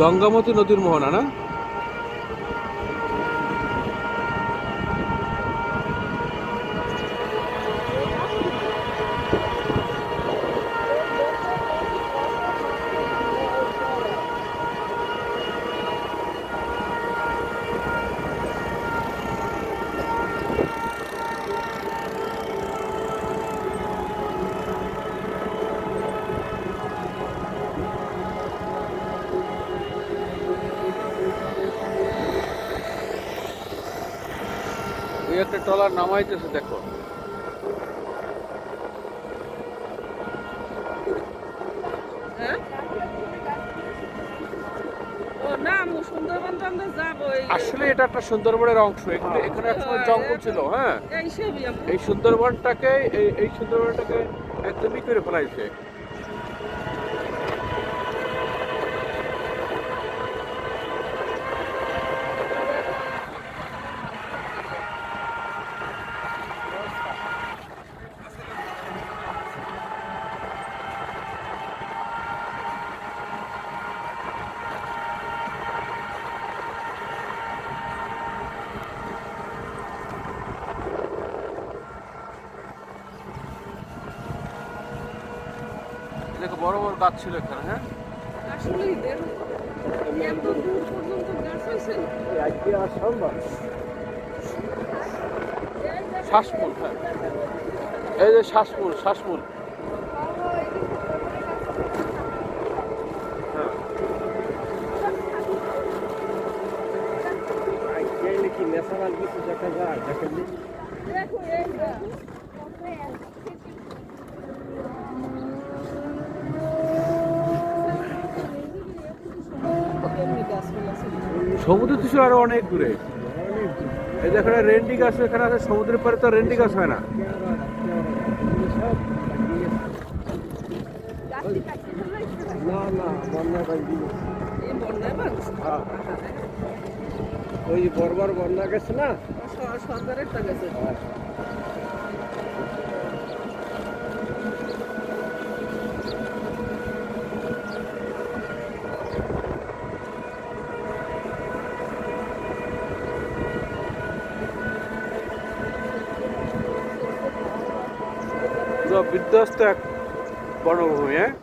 গঙ্গামতী নদীর মোহনা না? ওই একটা ট্রলার নামাইতেছে দেখো। হ্যাঁ? ও না, সুন্দরবন তো আমরা যাবো। আসলে এটা একটা সুন্দরবনের অংশ। এখানে এখানে একসময় জঙ্গল ছিল। হ্যাঁ, এই সুন্দরবনটাকে এই সুন্দরবনটাকে একদমই করে ফেলাইছে। দেখো বড় বড় গাছ ছিল এখানে। হ্যাঁ, আসলেই দেখো এত দূর পর্যন্ত গাছ আছে। শ্বাসমূল। হ্যাঁ, এই যে শ্বাসমূল, শ্বাসমূল। হ্যাঁ, কি ন্যাচারাল কিছু দেখা যায় দেখেন। দেখো এই দেখো সমুদ্র থেকে আরো অনেক দূরে। এই যে এখানে রেন্ডি গাছ এখানে আছে, সমুদ্রের পারে তো রেন্ডি গাছ হয় না। না না বন্যা এই বন্যায় মানুষ ওই বর্বর বন্যা গেছে না, সরকারের টা গেছে। পুরো বিধ্বস্ত এক বনভূমি। হ্যাঁ,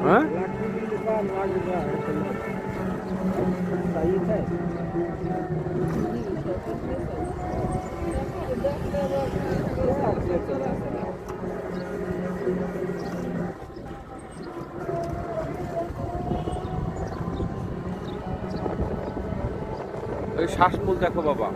হ্যাঁ, ওই শ্বাসমূল দেখো বাবা।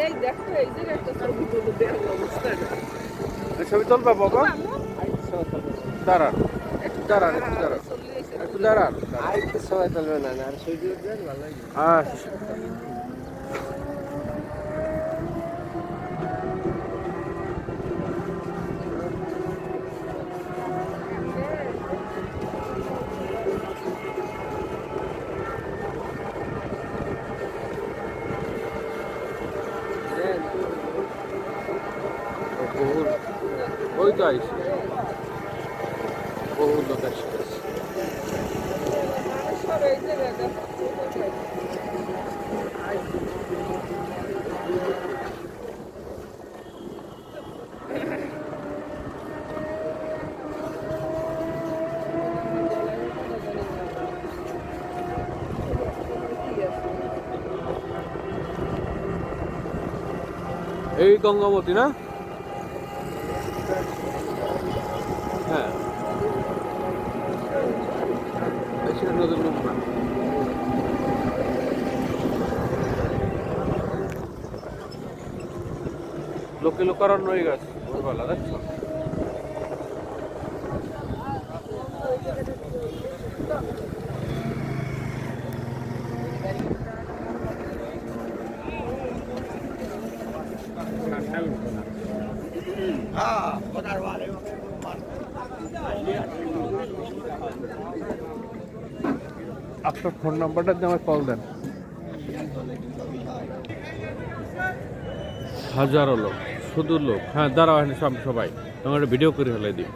এই দেখো এই যে একটা ছবি তুলে দেওয়ার অবস্থা। ছবি তুলবা বাবা? দাঁড়ান, একটু দাঁড়ান, একটু দাঁড়ান, একটু দাঁড়ান। সময় চলবে না আর সূর্য ভালো লাগে। আচ্ছা, ওই তো আইসি বহু লোক আসছে। এই জায়গাটা এই গঙ্গামতি না? হ্যাঁ, সেটা নদীর মুখ না। লোকে লোকারণ্য হয়ে গেছে ভোরবেলা, দেখছো? আপনার ফোন নাম্বারটা দিয়ে আমায় কল দেন। হাজারো লোক, শুধু লোক। হ্যাঁ, দাঁড়াও, সবাই তোমার ভিডিও করে ফেলে দিই।